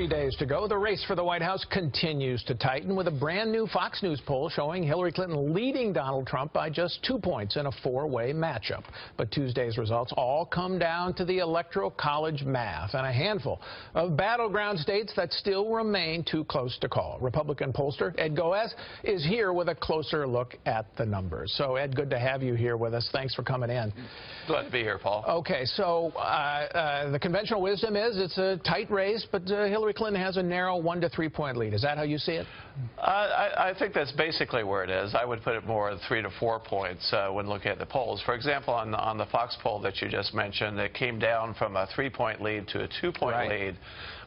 3 days to go. The race for the White House continues to tighten with a brand new Fox News poll showing Hillary Clinton leading Donald Trump by just 2 points in a four-way matchup. But Tuesday's results all come down to the Electoral College math and a handful of battleground states that still remain too close to call. Republican pollster Ed Goes is here with a closer look at the numbers. So, Ed, good to have you here with us. Thanks for coming in. Glad to be here, Paul. Okay, so the conventional wisdom is it's a tight race, but Hillary Clinton has a narrow 1 to 3 point lead. Is that how you see it? I think that's basically where it is. I would put it more 3 to 4 points when looking at the polls. For example, on the Fox poll that you just mentioned, it came down from a 3-point lead to a 2-point lead.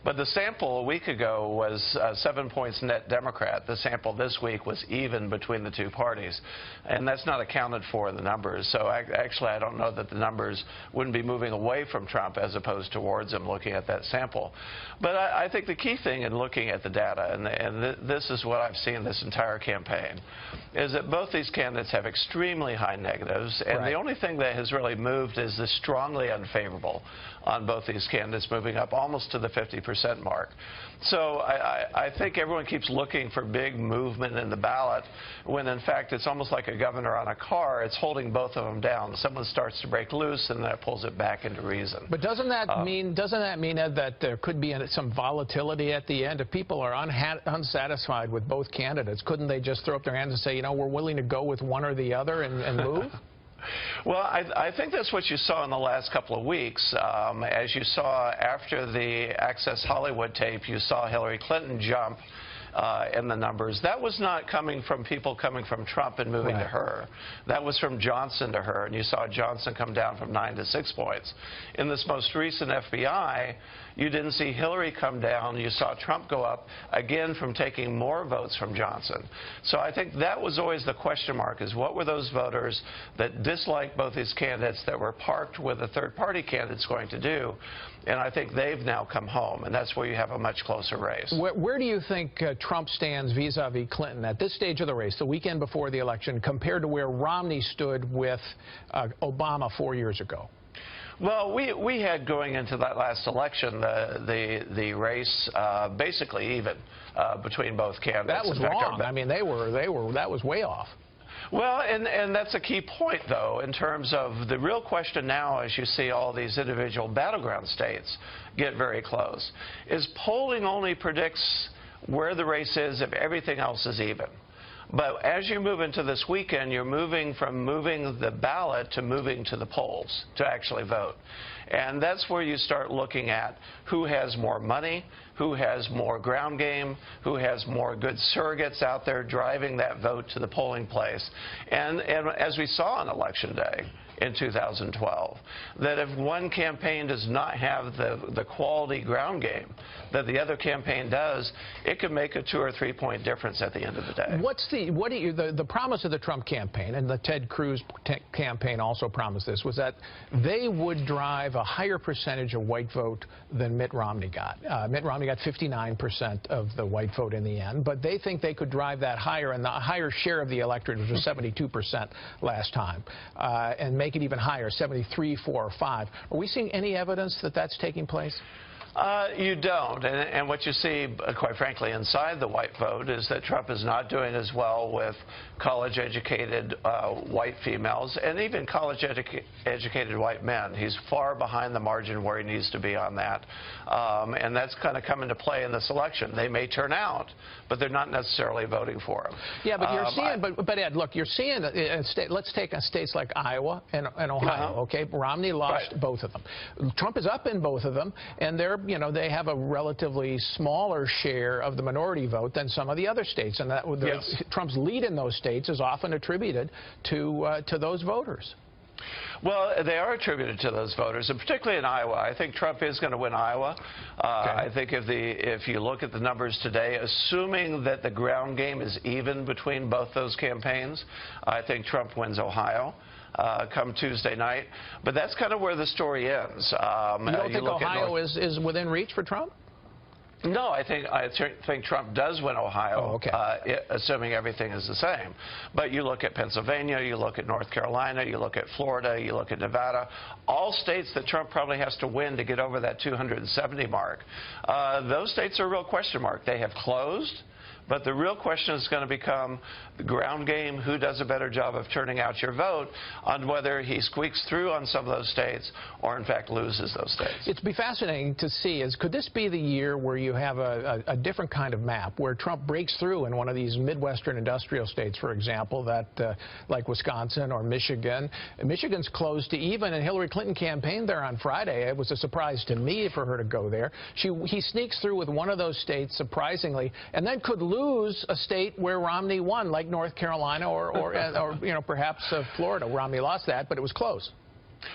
But the sample a week ago was 7 points net Democrat. The sample this week was even between the two parties. And that's not accounted for in the numbers. So actually, I don't know that the numbers wouldn't be moving away from Trump as opposed towards him looking at that sample. But I think the key thing in looking at the data, and this is what I've seen this entire campaign, is that both these candidates have extremely high negatives. And the only thing that has really moved is the strongly unfavorable on both these candidates, moving up almost to the 50% mark. So I think everyone keeps looking for big movement in the ballot when, in fact, it's almost like a governor on a car. It's holding both of them down. Someone starts to break loose, and that pulls it back into reason. But doesn't that mean, Ed, that there could be some volatility at the end? If people are unsatisfied with both candidates, couldn't they just throw up their hands and say, you know, we're willing to go with one or the other and move? Well, I think that's what you saw in the last couple of weeks. As you saw after the Access Hollywood tape, you saw Hillary Clinton jump in the numbers. That was not coming from people coming from Trump and moving to her. That was from Johnson to her, and you saw Johnson come down from 9 to 6 points. In this most recent FBI, you didn't see Hillary come down. You saw Trump go up, again, from taking more votes from Johnson. So I think that was always the question mark, is what were those voters that disliked both these candidates that were parked with the third-party candidates going to do? And I think they've now come home, and that's where you have a much closer race. Where do you think Trump stands vis-a-vis Clinton at this stage of the race, the weekend before the election, compared to where Romney stood with Obama 4 years ago? Well, we had, going into that last election, the race basically even between both candidates. That was wrong. I mean, that was way off. Well, and that's a key point, though, in terms of the real question now, as you see all these individual battleground states get very close, is polling only predicts where the race is if everything else is even. But as you move into this weekend, you're moving from moving the ballot to moving to the polls to actually vote. And that's where you start looking at who has more money, who has more ground game, who has more good surrogates out there driving that vote to the polling place. And as we saw on Election Day in 2012, that if one campaign does not have the quality ground game that the other campaign does, it could make a 2 or 3 point difference at the end of the day. The promise of the Trump campaign, and the Ted Cruz campaign also promised this, was that they would drive a higher percentage of white vote than Mitt Romney got. Mitt Romney got 59% of the white vote in the end, but they think they could drive that higher, and the higher share of the electorate, which was 72% last time, and make it even higher, 73, 4, or 5. Are we seeing any evidence that that's taking place? You don't. And what you see, quite frankly, inside the white vote is that Trump is not doing as well with college-educated white females and even college-educated white men. He's far behind the margin where he needs to be on that. And that's kind of come into play in this election. They may turn out, but they're not necessarily voting for him. Yeah, but you're seeing, but Ed, look, you're seeing, let's take states like Iowa and Ohio, okay? Romney lost both of them. Trump is up in both of them, and they have a relatively smaller share of the minority vote than some of the other states, and Trump's lead in those states is often attributed to those voters. Well, they are attributed to those voters, and particularly in Iowa. I think Trump is going to win Iowa. I think if you look at the numbers today, assuming that the ground game is even between both those campaigns, I think Trump wins Ohio come Tuesday night. But that's kind of where the story ends. You don't think Ohio is within reach for Trump? No, I think Trump does win Ohio, Oh, okay. assuming everything is the same. But you look at Pennsylvania, you look at North Carolina, you look at Florida, you look at Nevada, all states that Trump probably has to win to get over that 270 mark. Those states are a real question mark. They have closed. But the real question is going to become the ground game, who does a better job of turning out your vote, on whether he squeaks through on some of those states or, in fact, loses those states. It'd be fascinating to see, could this be the year where you have a different kind of map, where Trump breaks through in one of these Midwestern industrial states, for example, that like Wisconsin or Michigan. Michigan's close to even, and Hillary Clinton campaigned there on Friday. It was a surprise to me for her to go there. He sneaks through with one of those states, surprisingly, and then could lose a state where Romney won, like North Carolina or you know, perhaps Florida. Romney lost that, but it was close.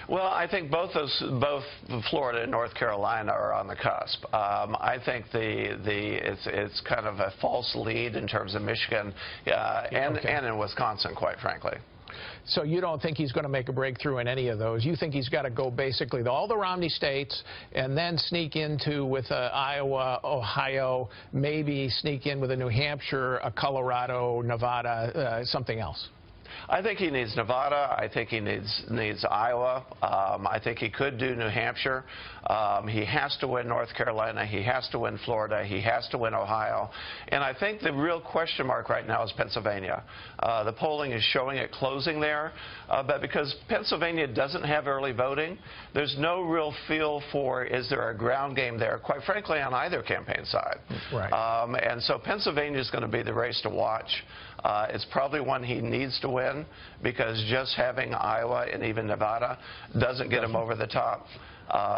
Well, I think both Florida and North Carolina are on the cusp. I think it's kind of a false lead in terms of Michigan and in Wisconsin, quite frankly. So you don't think he's going to make a breakthrough in any of those? You think he's got to go basically all the Romney states and then sneak into with Iowa, Ohio, maybe sneak in with a New Hampshire, a Colorado, Nevada, something else? I think he needs Nevada. I think he needs Iowa. I think he could do New Hampshire. He has to win North Carolina. He has to win Florida. He has to win Ohio. And I think the real question mark right now is Pennsylvania. The polling is showing it closing there. But because Pennsylvania doesn't have early voting, there's no real feel for, is there a ground game there, quite frankly, on either campaign side. Right. And so Pennsylvania is going to be the race to watch. It's probably one he needs to win, because just having Iowa and even Nevada doesn't get him over the top.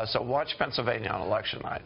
So watch Pennsylvania on election night.